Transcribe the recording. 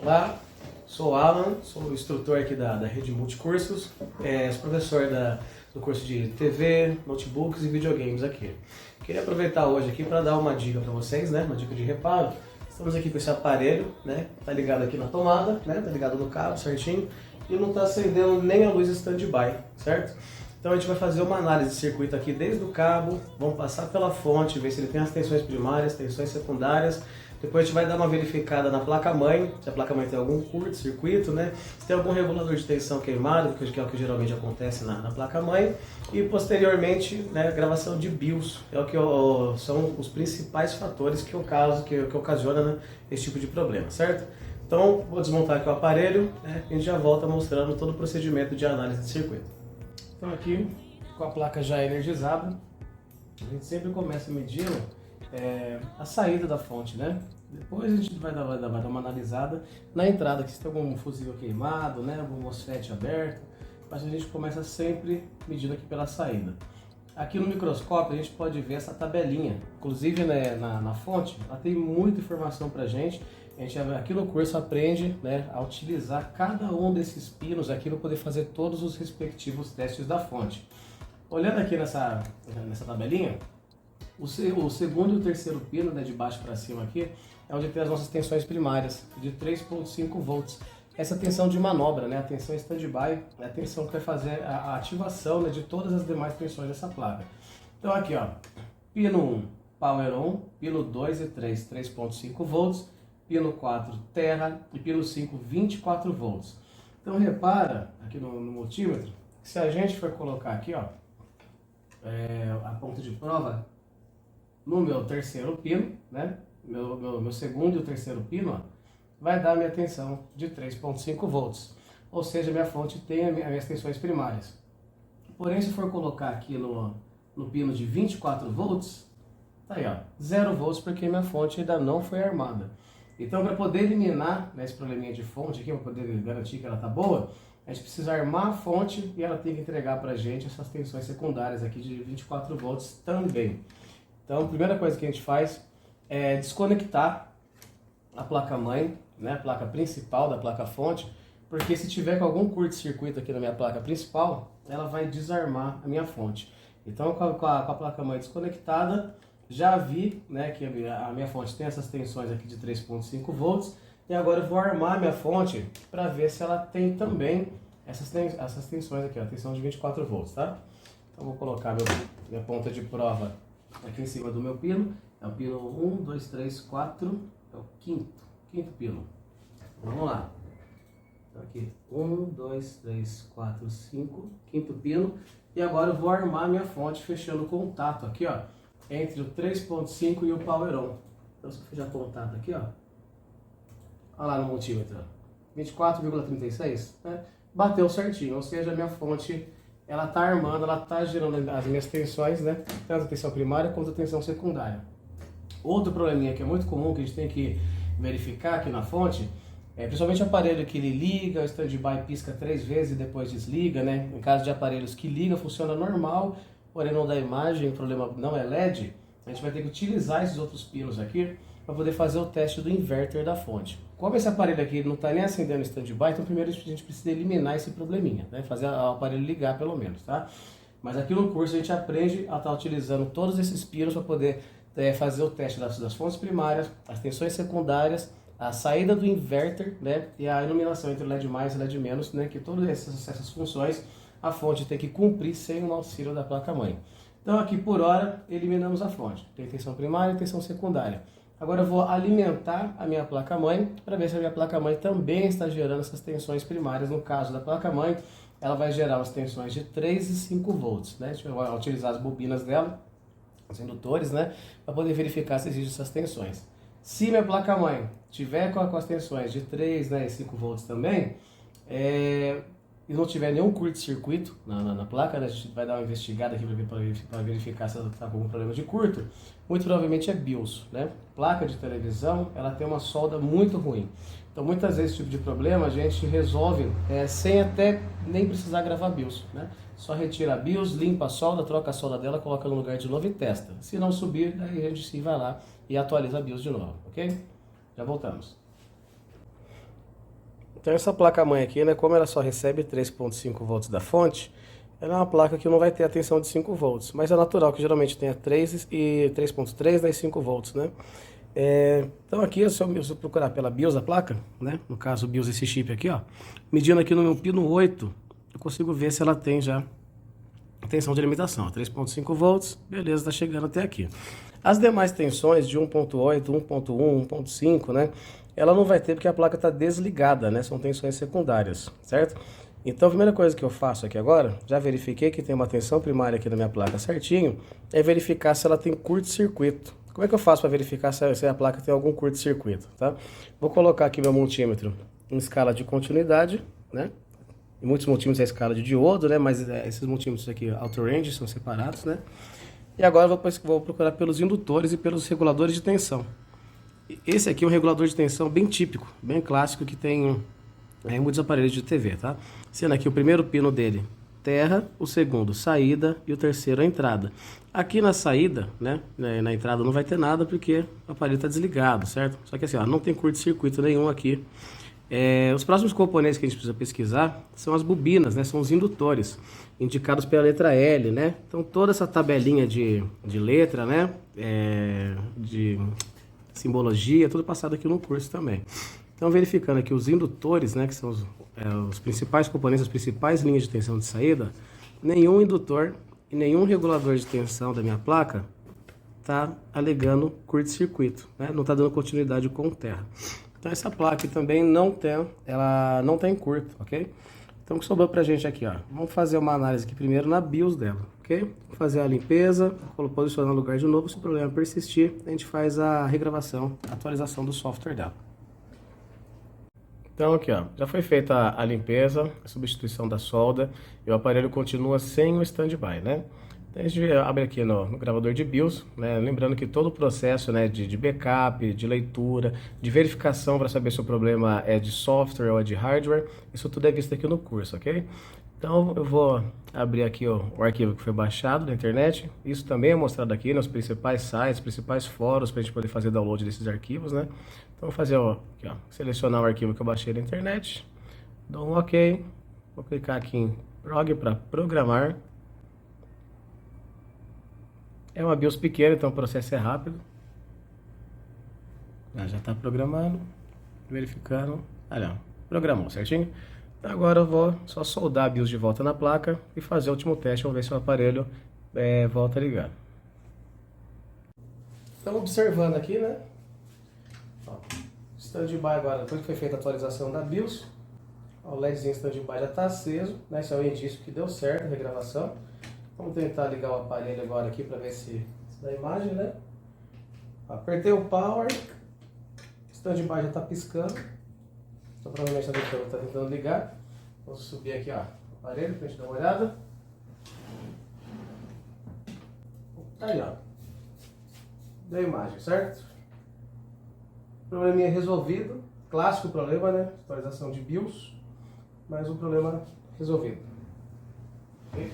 Olá, sou o Alan, sou instrutor aqui da Rede Multicursos, sou professor do curso de TV, notebooks e videogames aqui. Queria aproveitar hoje aqui para dar uma dica para vocês, né? Uma dica de reparo. Estamos aqui com esse aparelho, né? Tá ligado aqui na tomada, né? Tá ligado no cabo certinho e não tá acendendo nem a luz standby, certo? Então a gente vai fazer uma análise de circuito aqui desde o cabo, vamos passar pela fonte, ver se ele tem as tensões primárias, tensões secundárias. Depois a gente vai dar uma verificada na placa-mãe, se a placa-mãe tem algum curto-circuito, né? Se tem algum regulador de tensão queimado, que é o que geralmente acontece na placa-mãe. E posteriormente, né, gravação de BIOS, são os principais fatores que ocasiona, né, esse tipo de problema, certo? Então vou desmontar aqui o aparelho, né, e a gente já volta mostrando todo o procedimento de análise de circuito. Então aqui, com a placa já energizada, a gente sempre começa medindo a saída da fonte, né? Depois a gente vai dar uma analisada na entrada, que se tem algum fusível queimado, né? Algum MOSFET aberto, mas a gente começa sempre medindo aqui pela saída. Aqui no microscópio a gente pode ver essa tabelinha, inclusive, né, na fonte, ela tem muita informação pra gente. A gente aqui no curso aprende, né, a utilizar cada um desses pinos aqui para poder fazer todos os respectivos testes da fonte. Olhando aqui nessa tabelinha, o segundo e o terceiro pino, né, de baixo para cima aqui, é onde tem as nossas tensões primárias, de 3,5 volts. Essa tensão de manobra, né, a tensão standby, é a tensão que vai fazer a ativação, né, de todas as demais tensões dessa placa. Então aqui, ó, pino 1, Power On, pino 2 e 3, 3,5 volts, pino 4, Terra e pino 5, 24 volts. Então repara aqui no multímetro, que se a gente for colocar aqui, ó, a ponta de prova no meu terceiro pino, né, meu segundo e o terceiro pino, ó, vai dar a minha tensão de 3,5 volts. Ou seja, minha fonte tem as minhas tensões primárias. Porém, se for colocar aqui no pino de 24 volts, tá aí, ó, 0 volts, porque minha fonte ainda não foi armada. Então, para poder eliminar, né, esse probleminha de fonte aqui, para poder garantir que ela tá boa, a gente precisa armar a fonte e ela tem que entregar para a gente essas tensões secundárias aqui de 24 volts também. Então, a primeira coisa que a gente faz é desconectar a placa-mãe, né, a placa principal da placa-fonte, porque se tiver com algum curto-circuito aqui na minha placa principal, ela vai desarmar a minha fonte. Então, com a placa-mãe desconectada, já vi, né, que a minha fonte tem essas tensões aqui de 3,5 volts, e agora eu vou armar a minha fonte para ver se ela tem também essas tensões aqui, a tensão de 24 volts, tá? Então, vou colocar minha ponta de prova aqui em cima do meu pino. É o pino 1, 2, 3, 4, é o quinto pino. Vamos lá. Então aqui, 1, 2, 3, 4, 5, quinto pino. E agora eu vou armar minha fonte fechando o contato aqui, ó, entre o 3.5 e o Power On. Então se eu fechar contato aqui, ó, olha lá no multímetro, 24,36, né? Bateu certinho, ou seja, a minha fonte, ela tá armando, ela tá gerando as minhas tensões, né? Tanto a tensão primária quanto a tensão secundária. Outro probleminha que é muito comum, que a gente tem que verificar aqui na fonte, principalmente o aparelho que ele liga, o standby pisca 3 vezes e depois desliga, né? Em caso de aparelhos que liga, funciona normal, porém não dá imagem, o problema não é LED, a gente vai ter que utilizar esses outros pinos aqui para poder fazer o teste do inverter da fonte. Como esse aparelho aqui não está nem acendendo standby, então primeiro a gente precisa eliminar esse probleminha, né? Fazer o aparelho ligar pelo menos, tá? Mas aqui no curso a gente aprende a estar utilizando todos esses pinos para poder fazer o teste das fontes primárias, as tensões secundárias, a saída do inverter, né, e a iluminação entre LED mais e LED menos, né, que todas essas funções a fonte tem que cumprir sem o auxílio da placa-mãe. Então aqui por hora eliminamos a fonte, tem tensão primária e tensão secundária. Agora eu vou alimentar a minha placa-mãe para ver se a minha placa-mãe também está gerando essas tensões primárias. No caso da placa-mãe, ela vai gerar as tensões de 3 e 5 volts, né, a gente vai utilizar as bobinas dela, os indutores, né, para poder verificar se existem essas tensões. Se minha placa-mãe tiver com as tensões de 3, né, e 5 volts também, e não tiver nenhum curto-circuito na placa, né, a gente vai dar uma investigada aqui para verificar se ela está com algum problema de curto, muito provavelmente é BIOS, né? Placa de televisão, ela tem uma solda muito ruim. Então muitas vezes esse tipo de problema a gente resolve sem até nem precisar gravar BIOS, né? Só retira a BIOS, limpa a solda, troca a solda dela, coloca no lugar de novo e testa. Se não subir, daí a gente sim vai lá e atualiza a BIOS de novo, ok? Já voltamos. Então essa placa-mãe aqui, né, como ela só recebe 3.5 volts da fonte, ela é uma placa que não vai ter a tensão de 5 volts, mas é natural que geralmente tenha 3 e 3.3, né, e 5 volts, né? Então aqui, se eu procurar pela BIOS da placa, né, no caso o BIOS esse chip aqui, ó, medindo aqui no meu pino 8, eu consigo ver se ela tem já tensão de limitação, 3.5 volts, beleza, tá chegando até aqui. As demais tensões de 1.8, 1.1, 1.5, né, ela não vai ter porque a placa está desligada, né, são tensões secundárias, certo? Então a primeira coisa que eu faço aqui agora, já verifiquei que tem uma tensão primária aqui na minha placa certinho, é verificar se ela tem curto-circuito. Como é que eu faço para verificar se a placa tem algum curto-circuito, tá? Vou colocar aqui meu multímetro em escala de continuidade, né? Em muitos multímetros é a escala de diodo, né? Mas esses multímetros aqui, auto-range, são separados, né? E agora eu vou procurar pelos indutores e pelos reguladores de tensão. Esse aqui é um regulador de tensão bem típico, bem clássico, que tem em muitos aparelhos de TV, tá? Sendo aqui o primeiro pino dele, terra, o segundo, saída, e o terceiro, a entrada. Aqui na saída, né, na entrada não vai ter nada porque o aparelho está desligado, certo? Só que assim, ó, não tem curto-circuito nenhum aqui. Os próximos componentes que a gente precisa pesquisar são as bobinas, né, são os indutores, indicados pela letra L, né? Então toda essa tabelinha de letra, né, de simbologia, tudo passado aqui no curso também. Então, verificando aqui os indutores, né, que são os principais componentes, as principais linhas de tensão de saída, nenhum indutor e nenhum regulador de tensão da minha placa está alegando curto-circuito, né, não está dando continuidade com terra. Então, essa placa também ela não tem curto, ok? Então, o que sobrou pra gente aqui, ó, vamos fazer uma análise aqui primeiro na BIOS dela, ok? Vou fazer a limpeza, posicionar no lugar de novo, se o problema persistir, a gente faz a regravação, a atualização do software dela. Então aqui, ó, já foi feita a limpeza, a substituição da solda e o aparelho continua sem o standby, né? Então a gente abre aqui no gravador de BIOS, né? Lembrando que todo o processo, né, de backup, de leitura, de verificação para saber se o problema é de software ou é de hardware, isso tudo é visto aqui no curso, ok? Então eu vou abrir aqui o arquivo que foi baixado na internet. Isso também é mostrado aqui nos principais sites, principais fóruns para a gente poder fazer download desses arquivos, né? Então vou fazer aqui, ó, selecionar o arquivo que eu baixei na internet, dou um OK, vou clicar aqui em Prog para programar. É uma BIOS pequena, então o processo é rápido. Já está programando, verificando. Olha, programou certinho. Agora eu vou só soldar a BIOS de volta na placa e fazer o último teste, vamos ver se o aparelho volta a ligar. Então observando aqui, né? Standby agora, depois que foi feita a atualização da BIOS, o LEDzinho standby já está aceso, né? Esse é o indício que deu certo a regravação. Vamos tentar ligar o aparelho agora aqui para ver se dá imagem, né? Apertei o power, standby já está piscando. Então provavelmente está tentando ligar. Vou subir aqui, ó, o aparelho para a gente dar uma olhada. Aí, ó. Deu imagem, certo? Probleminha resolvido. Clássico problema, né? Atualização de BIOS. Mas o problema resolvido. Ok?